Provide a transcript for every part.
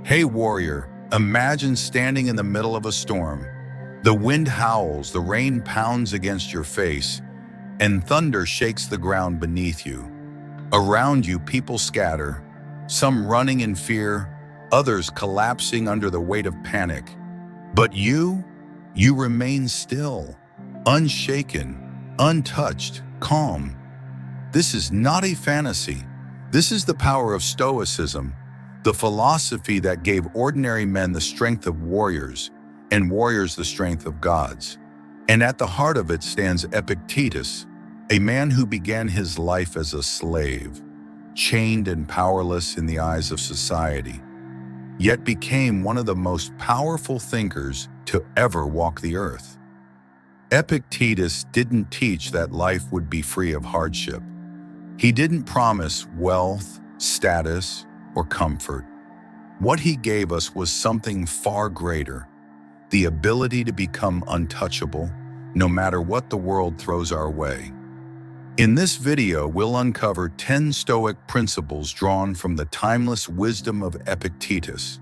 Hey warrior, imagine standing in the middle of a storm. The wind howls, the rain pounds against your face, and thunder shakes the ground beneath you. Around you, people scatter, some running in fear, others collapsing under the weight of panic. But you remain still, unshaken, untouched, calm. This is not a fantasy. This is the power of Stoicism, the philosophy that gave ordinary men the strength of warriors and warriors the strength of gods. And at the heart of it stands Epictetus, a man who began his life as a slave, chained and powerless in the eyes of society, yet became one of the most powerful thinkers to ever walk the earth. Epictetus didn't teach that life would be free of hardship. He didn't promise wealth, status, or comfort. What he gave us was something far greater, the ability to become untouchable, no matter what the world throws our way. In this video, we'll uncover 10 Stoic principles drawn from the timeless wisdom of Epictetus,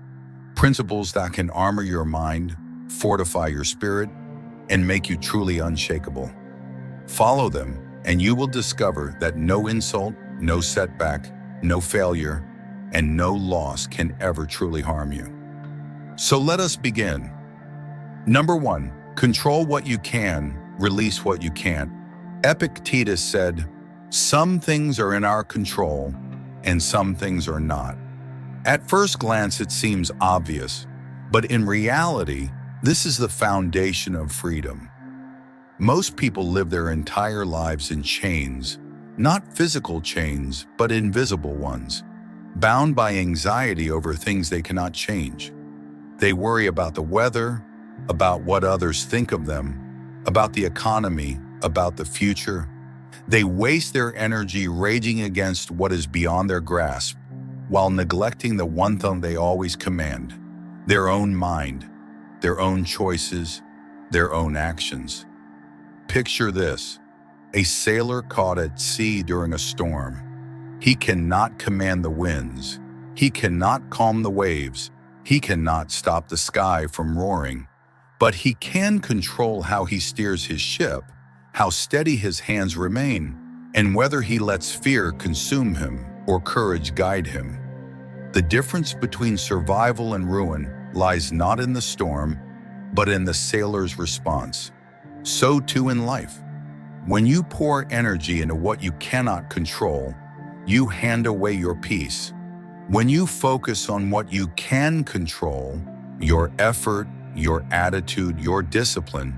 principles that can armor your mind, fortify your spirit, and make you truly unshakable. Follow them, and you will discover that no insult, no setback, no failure, and no loss can ever truly harm you. So let us begin. Number 1, control what you can, release what you can't. Epictetus said, "Some things are in our control, and some things are not." At first glance, it seems obvious, but in reality, this is the foundation of freedom. Most people live their entire lives in chains, not physical chains, but invisible ones, bound by anxiety over things they cannot change. They worry about the weather, about what others think of them, about the economy, about the future. They waste their energy raging against what is beyond their grasp, while neglecting the one thing they always command: their own mind, their own choices, their own actions. Picture this: a sailor caught at sea during a storm. He cannot command the winds. He cannot calm the waves. He cannot stop the sky from roaring. But he can control how he steers his ship, how steady his hands remain, and whether he lets fear consume him or courage guide him. The difference between survival and ruin lies not in the storm, but in the sailor's response. So too in life. When you pour energy into what you cannot control, you hand away your peace. When you focus on what you can control, your effort, your attitude, your discipline,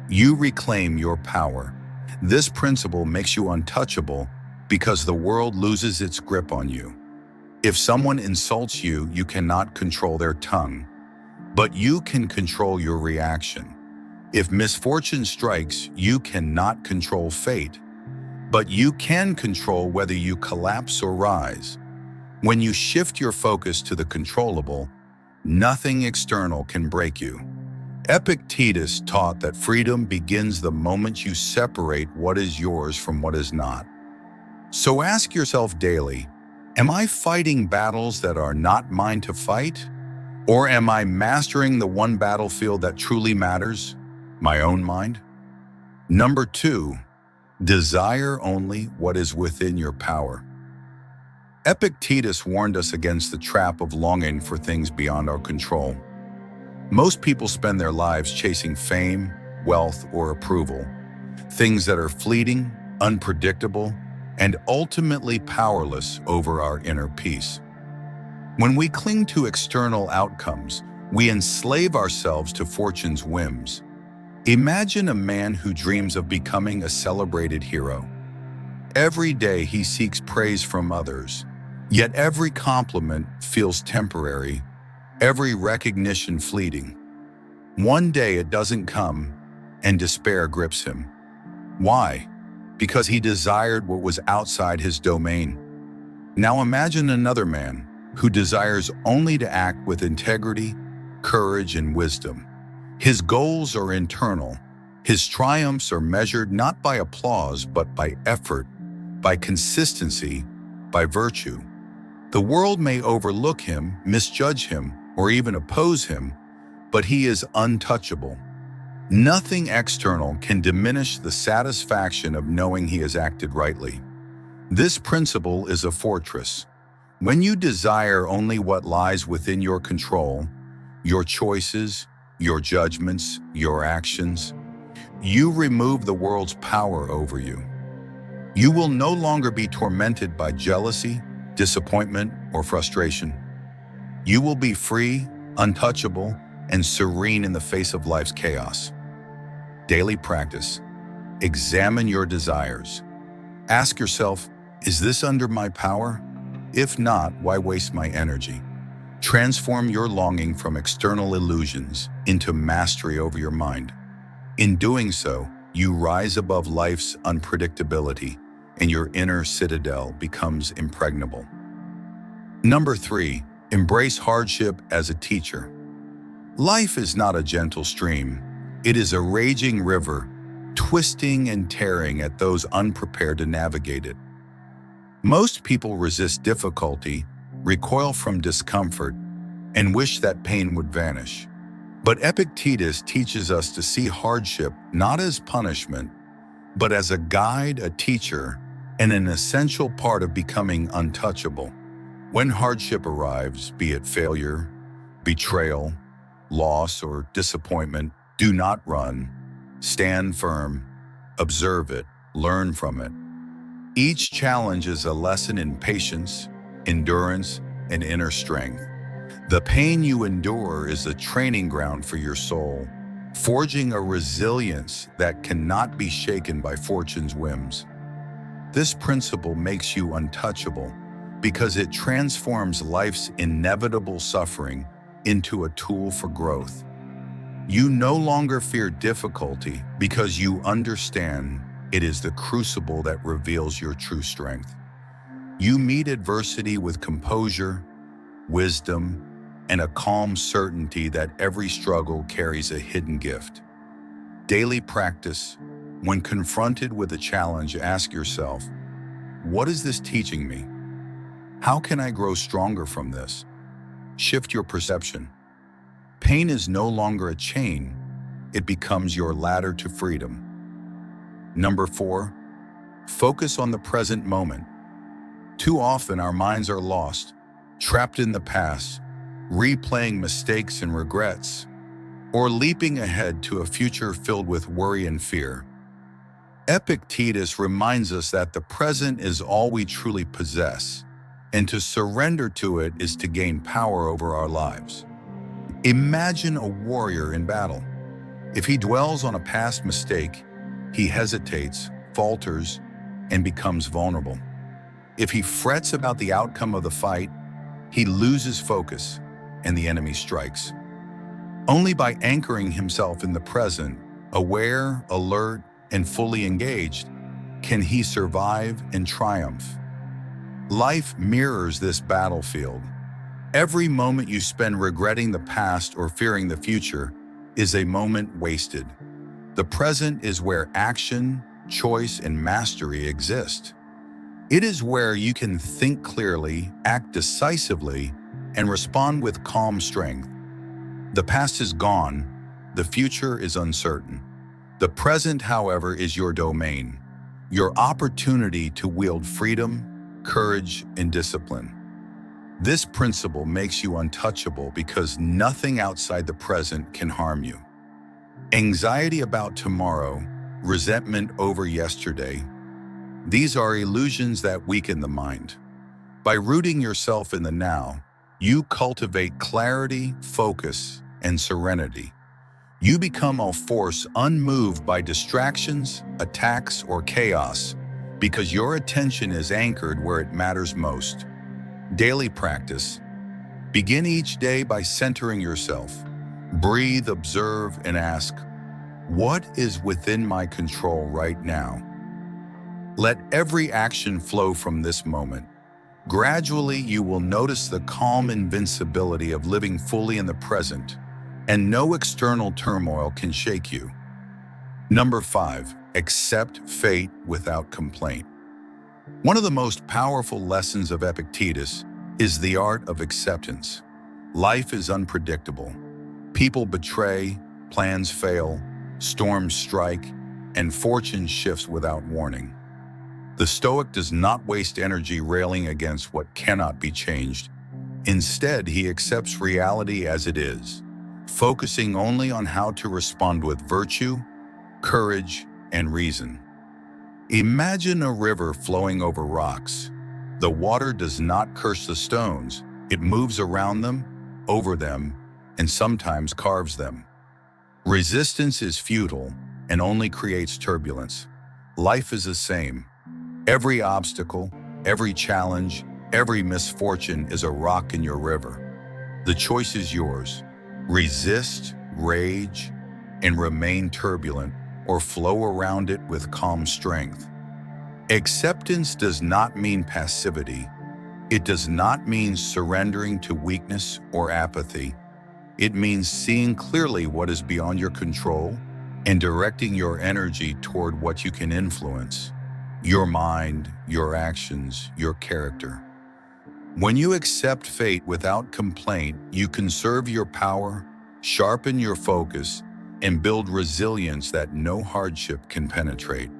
you reclaim your power. This principle makes you untouchable because the world loses its grip on you. If someone insults you, you cannot control their tongue, but you can control your reaction. If misfortune strikes, you cannot control fate, but you can control whether you collapse or rise. When you shift your focus to the controllable, nothing external can break you. Epictetus taught that freedom begins the moment you separate what is yours from what is not. So ask yourself daily, am I fighting battles that are not mine to fight? Or am I mastering the one battlefield that truly matters, my own mind? Number 2, desire only what is within your power. Epictetus warned us against the trap of longing for things beyond our control. Most people spend their lives chasing fame, wealth, or approval, things that are fleeting, unpredictable, and ultimately powerless over our inner peace. When we cling to external outcomes, we enslave ourselves to fortune's whims. Imagine a man who dreams of becoming a celebrated hero. Every day he seeks praise from others, yet every compliment feels temporary, every recognition fleeting. One day it doesn't come, and despair grips him. Why? Because he desired what was outside his domain. Now imagine another man who desires only to act with integrity, courage, and wisdom. His goals are internal. His triumphs are measured not by applause, but by effort, by consistency, by virtue. The world may overlook him, misjudge him, or even oppose him, but he is untouchable. Nothing external can diminish the satisfaction of knowing he has acted rightly. This principle is a fortress. When you desire only what lies within your control, your choices, your judgments, your actions, you remove the world's power over you. You will no longer be tormented by jealousy, disappointment, or frustration. You will be free, untouchable, and serene in the face of life's chaos. Daily practice. Examine your desires. Ask yourself, is this under my power? If not, why waste my energy? Transform your longing from external illusions into mastery over your mind. In doing so, you rise above life's unpredictability, and your inner citadel becomes impregnable. Number 3, embrace hardship as a teacher. Life is not a gentle stream. It is a raging river, twisting and tearing at those unprepared to navigate it. Most people resist difficulty, recoil from discomfort, and wish that pain would vanish. But Epictetus teaches us to see hardship not as punishment, but as a guide, a teacher, and an essential part of becoming untouchable. When hardship arrives, be it failure, betrayal, loss, or disappointment, do not run. Stand firm, observe it, learn from it. Each challenge is a lesson in patience, endurance, and inner strength. The pain you endure is a training ground for your soul, forging a resilience that cannot be shaken by fortune's whims. This principle makes you untouchable because it transforms life's inevitable suffering into a tool for growth. You no longer fear difficulty because you understand it is the crucible that reveals your true strength. You meet adversity with composure, wisdom, and a calm certainty that every struggle carries a hidden gift. Daily practice. When confronted with a challenge, ask yourself, what is this teaching me? How can I grow stronger from this? Shift your perception. Pain is no longer a chain, it becomes your ladder to freedom. Number 4, focus on the present moment. Too often our minds are lost, trapped in the past, replaying mistakes and regrets, or leaping ahead to a future filled with worry and fear. Epictetus reminds us that the present is all we truly possess, and to surrender to it is to gain power over our lives. Imagine a warrior in battle. If he dwells on a past mistake, he hesitates, falters, and becomes vulnerable. If he frets about the outcome of the fight, he loses focus, and the enemy strikes. Only by anchoring himself in the present, aware, alert, and fully engaged, can he survive and triumph. Life mirrors this battlefield. Every moment you spend regretting the past or fearing the future is a moment wasted. The present is where action, choice, and mastery exist. It is where you can think clearly, act decisively, and respond with calm strength. The past is gone, the future is uncertain. The present, however, is your domain, your opportunity to wield freedom, courage, and discipline. This principle makes you untouchable because nothing outside the present can harm you. Anxiety about tomorrow, resentment over yesterday, these are illusions that weaken the mind. By rooting yourself in the now, you cultivate clarity, focus, and serenity. You become a force unmoved by distractions, attacks, or chaos because your attention is anchored where it matters most. Daily practice. Begin each day by centering yourself. Breathe, observe, and ask, what is within my control right now? Let every action flow from this moment. Gradually, you will notice the calm invincibility of living fully in the present, and no external turmoil can shake you. Number 5, accept fate without complaint. One of the most powerful lessons of Epictetus is the art of acceptance. Life is unpredictable. People betray, plans fail, storms strike, and fortune shifts without warning. The Stoic does not waste energy railing against what cannot be changed. Instead, he accepts reality as it is, focusing only on how to respond with virtue, courage, and reason. Imagine a river flowing over rocks. The water does not curse the stones. It moves around them, over them, and sometimes carves them. Resistance is futile and only creates turbulence. Life is the same. Every obstacle, every challenge, every misfortune is a rock in your river. The choice is yours. Resist, rage, and remain turbulent, or flow around it with calm strength. Acceptance does not mean passivity. It does not mean surrendering to weakness or apathy. It means seeing clearly what is beyond your control and directing your energy toward what you can influence: your mind, your actions, your character. When you accept fate without complaint, you conserve your power, sharpen your focus, and build resilience that no hardship can penetrate.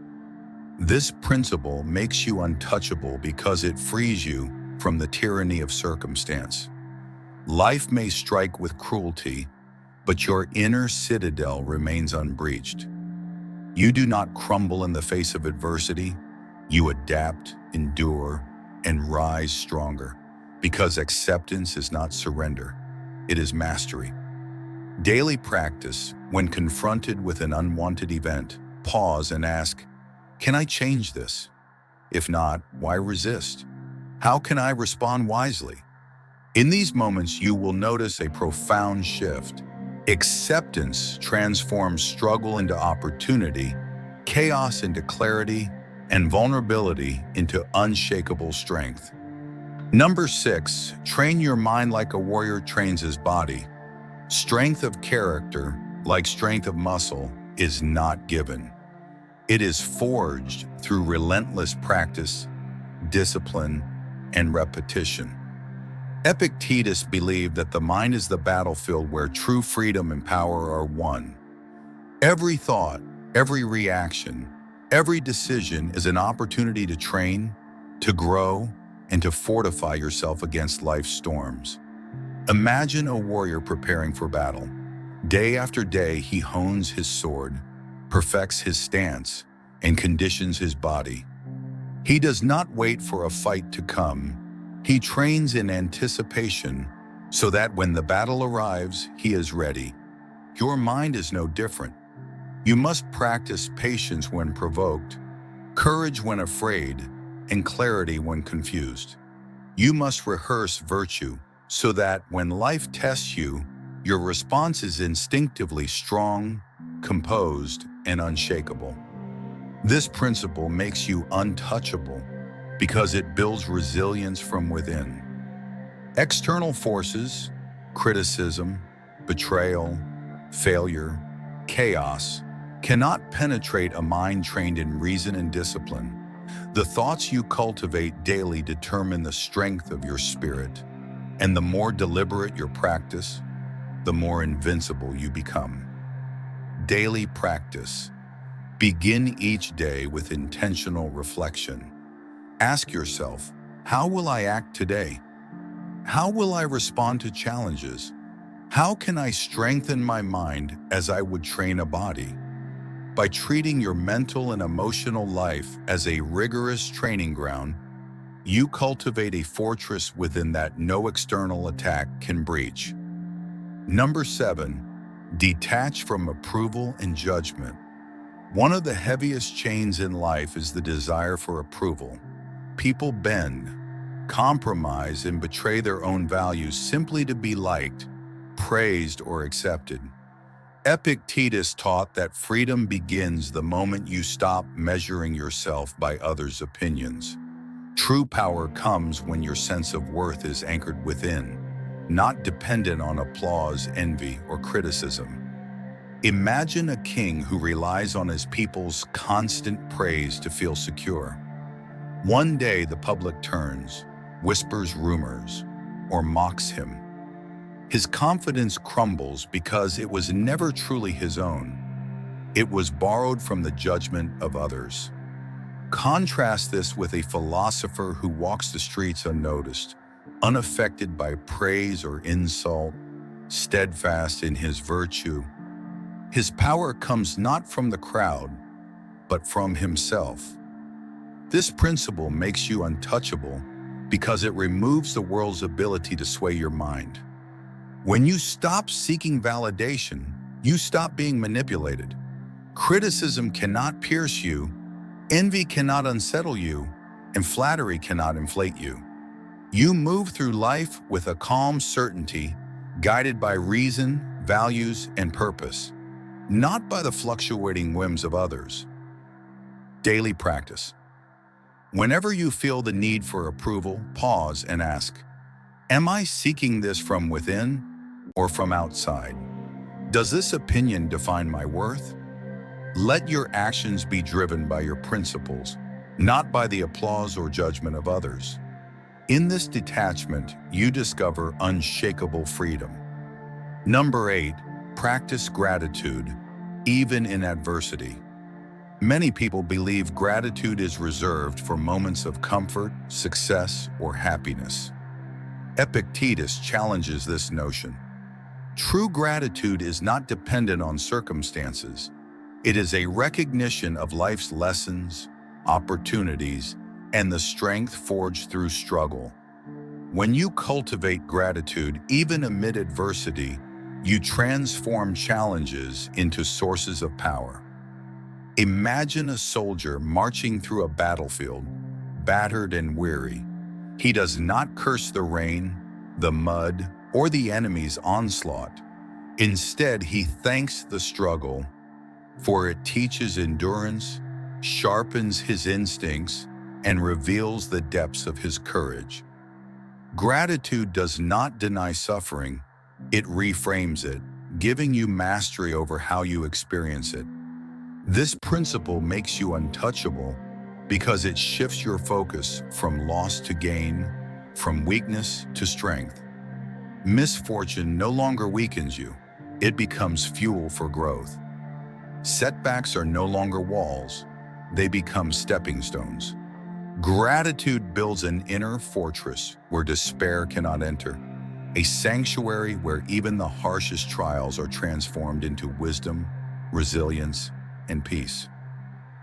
This principle makes you untouchable because it frees you from the tyranny of circumstance. Life may strike with cruelty, but your inner citadel remains unbreached. You do not crumble in the face of adversity. You adapt, endure, and rise stronger, because acceptance is not surrender, it is mastery. Daily practice: when confronted with an unwanted event, pause and ask, can I change this? If not, why resist? How can I respond wisely? In these moments, you will notice a profound shift. Acceptance transforms struggle into opportunity, chaos into clarity, and vulnerability into unshakable strength. Number 6, train your mind like a warrior trains his body. Strength of character, like strength of muscle, is not given. It is forged through relentless practice, discipline, and repetition. Epictetus believed that the mind is the battlefield where true freedom and power are one. Every thought, every reaction, every decision is an opportunity to train, to grow, and to fortify yourself against life's storms. Imagine a warrior preparing for battle. Day after day, he hones his sword, perfects his stance, and conditions his body. He does not wait for a fight to come. He trains in anticipation so that when the battle arrives, he is ready. Your mind is no different. You must practice patience when provoked, courage when afraid, and clarity when confused. You must rehearse virtue so that when life tests you, your response is instinctively strong, composed, and unshakable. This principle makes you untouchable because it builds resilience from within. External forces, criticism, betrayal, failure, chaos, cannot penetrate a mind trained in reason and discipline. The thoughts you cultivate daily determine the strength of your spirit, and the more deliberate your practice, the more invincible you become. Daily practice. Begin each day with intentional reflection. Ask yourself, how will I act today? How will I respond to challenges? How can I strengthen my mind as I would train a body? By treating your mental and emotional life as a rigorous training ground, you cultivate a fortress within that no external attack can breach. Number 7, detach from approval and judgment. One of the heaviest chains in life is the desire for approval. People bend, compromise, and betray their own values simply to be liked, praised, or accepted. Epictetus taught that freedom begins the moment you stop measuring yourself by others' opinions. True power comes when your sense of worth is anchored within, not dependent on applause, envy, or criticism. Imagine a king who relies on his people's constant praise to feel secure. One day the public turns, whispers rumors, or mocks him. His confidence crumbles because it was never truly his own. It was borrowed from the judgment of others. Contrast this with a philosopher who walks the streets unnoticed, unaffected by praise or insult, steadfast in his virtue. His power comes not from the crowd, but from himself. This principle makes you untouchable because it removes the world's ability to sway your mind. When you stop seeking validation, you stop being manipulated. Criticism cannot pierce you, envy cannot unsettle you, and flattery cannot inflate you. You move through life with a calm certainty, guided by reason, values, and purpose, not by the fluctuating whims of others. Daily practice. Whenever you feel the need for approval, pause and ask, am I seeking this from within or from outside? Does this opinion define my worth? Let your actions be driven by your principles, not by the applause or judgment of others. In this detachment, you discover unshakable freedom. Number 8, practice gratitude, even in adversity. Many people believe gratitude is reserved for moments of comfort, success, or happiness. Epictetus challenges this notion. True gratitude is not dependent on circumstances. It is a recognition of life's lessons, opportunities, and the strength forged through struggle. When you cultivate gratitude, even amid adversity, you transform challenges into sources of power. Imagine a soldier marching through a battlefield, battered and weary. He does not curse the rain, the mud, or the enemy's onslaught. Instead, he thanks the struggle, for it teaches endurance, sharpens his instincts, and reveals the depths of his courage. Gratitude does not deny suffering, it reframes it, giving you mastery over how you experience it. This principle makes you untouchable because it shifts your focus from loss to gain, from weakness to strength. Misfortune no longer weakens you, it becomes fuel for growth. Setbacks are no longer walls, they become stepping stones. Gratitude builds an inner fortress where despair cannot enter, a sanctuary where even the harshest trials are transformed into wisdom, resilience, and peace.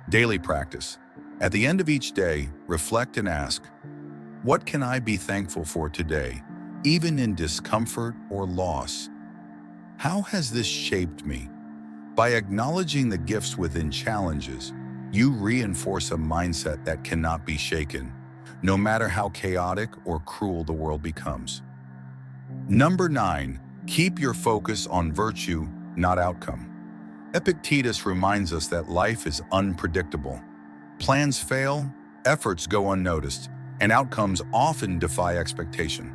Daily practice. At the end of each day, reflect and ask, what can I be thankful for today, even in discomfort or loss? How has this shaped me? By acknowledging the gifts within challenges, you reinforce a mindset that cannot be shaken, no matter how chaotic or cruel the world becomes. Number 9, keep your focus on virtue, not outcome. Epictetus reminds us that life is unpredictable. Plans fail, efforts go unnoticed, and outcomes often defy expectation.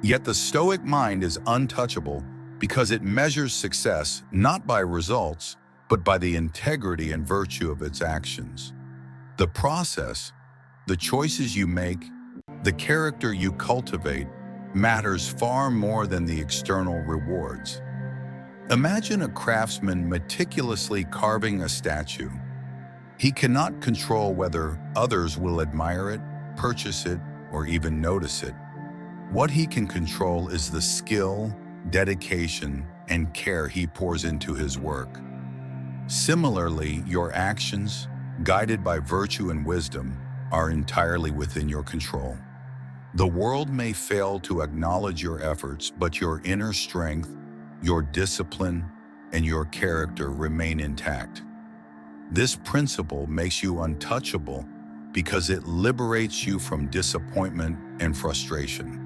Yet the Stoic mind is untouchable because it measures success not by results, but by the integrity and virtue of its actions. The process, the choices you make, the character you cultivate, matters far more than the external rewards. Imagine a craftsman meticulously carving a statue. He cannot control whether others will admire it, purchase it, or even notice it. What he can control is the skill, dedication, and care he pours into his work. Similarly, your actions, guided by virtue and wisdom, are entirely within your control. The world may fail to acknowledge your efforts, but your inner strength, your discipline, and your character remain intact. This principle makes you untouchable because it liberates you from disappointment and frustration.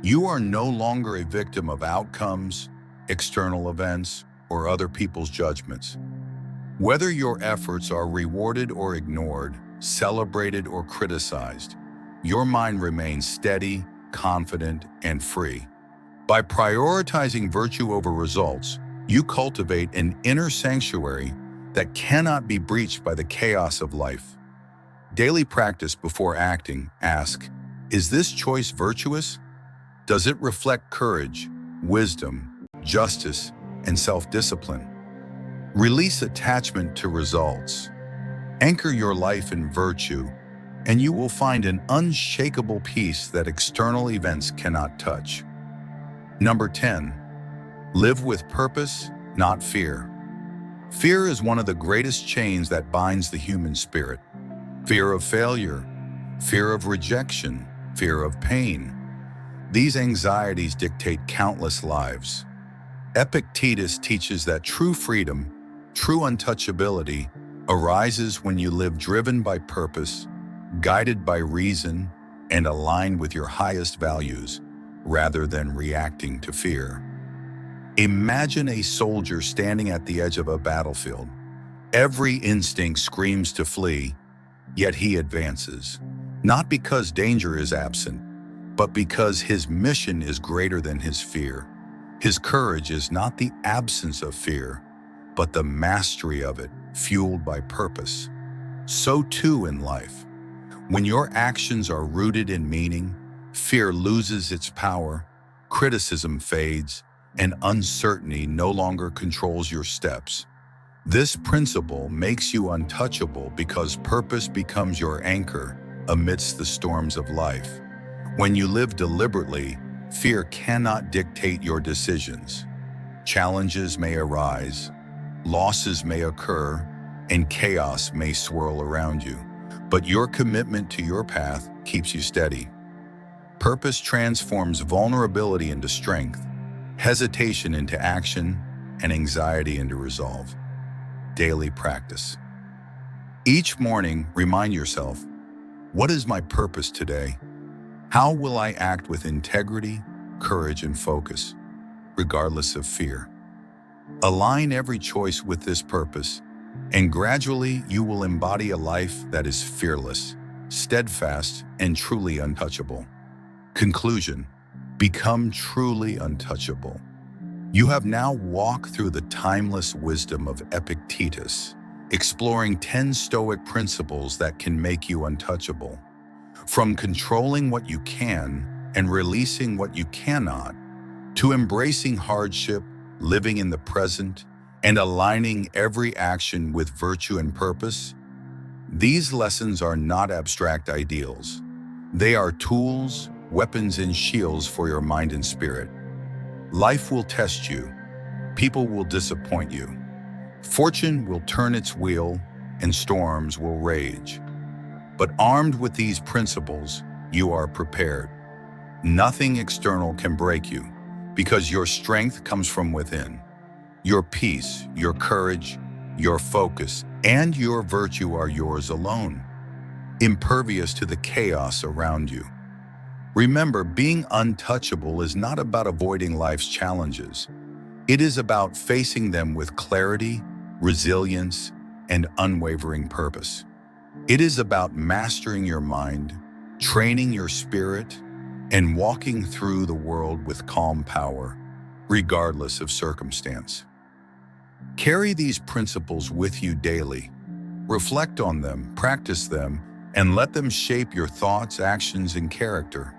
You are no longer a victim of outcomes, external events, or other people's judgments. Whether your efforts are rewarded or ignored, celebrated or criticized, your mind remains steady, confident, and free. By prioritizing virtue over results, you cultivate an inner sanctuary that cannot be breached by the chaos of life. Daily practice before acting, ask, is this choice virtuous? Does it reflect courage, wisdom, justice, and self-discipline? Release attachment to results. Anchor your life in virtue, and you will find an unshakable peace that external events cannot touch. Number 10. Live with purpose, not fear. Fear is one of the greatest chains that binds the human spirit. Fear of failure, fear of rejection, fear of pain. These anxieties dictate countless lives. Epictetus teaches that true freedom, true untouchability, arises when you live driven by purpose, guided by reason, and aligned with your highest values, rather than reacting to fear. Imagine a soldier standing at the edge of a battlefield. Every instinct screams to flee, yet he advances, not because danger is absent, but because his mission is greater than his fear. His courage is not the absence of fear, but the mastery of it, fueled by purpose. So too in life. When your actions are rooted in meaning, fear loses its power, criticism fades, and uncertainty no longer controls your steps. This principle makes you untouchable because purpose becomes your anchor amidst the storms of life. When you live deliberately, fear cannot dictate your decisions. Challenges may arise, losses may occur, and chaos may swirl around you, but your commitment to your path keeps you steady. Purpose transforms vulnerability into strength, hesitation into action, and anxiety into resolve. Daily practice. Each morning, remind yourself, what is my purpose today? How will I act with integrity, courage, and focus, regardless of fear? Align every choice with this purpose, and gradually you will embody a life that is fearless, steadfast, and truly untouchable. Conclusion: become truly untouchable. You have now walked through the timeless wisdom of Epictetus, exploring 10 Stoic principles that can make you untouchable. From controlling what you can and releasing what you cannot, to embracing hardship, living in the present, and aligning every action with virtue and purpose, these lessons are not abstract ideals. They are tools, weapons, and shields for your mind and spirit. Life will test you. People will disappoint you. Fortune will turn its wheel, and storms will rage. But armed with these principles, you are prepared. Nothing external can break you, because your strength comes from within. Your peace, your courage, your focus, and your virtue are yours alone, impervious to the chaos around you. Remember, being untouchable is not about avoiding life's challenges. It is about facing them with clarity, resilience, and unwavering purpose. It is about mastering your mind, training your spirit, and walking through the world with calm power, regardless of circumstance. Carry these principles with you daily. Reflect on them, practice them, and let them shape your thoughts, actions, and character.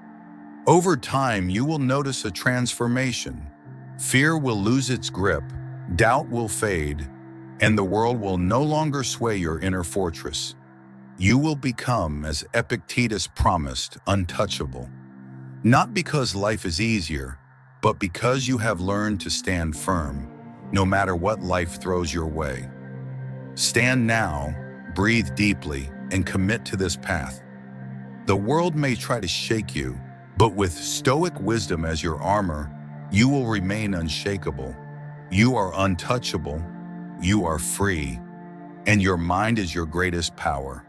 Over time, you will notice a transformation. Fear will lose its grip, doubt will fade, and the world will no longer sway your inner fortress. You will become, as Epictetus promised, untouchable. Not because life is easier, but because you have learned to stand firm, no matter what life throws your way. Stand now, breathe deeply, and commit to this path. The world may try to shake you, but with Stoic wisdom as your armor, you will remain unshakable. You are untouchable, you are free, and your mind is your greatest power.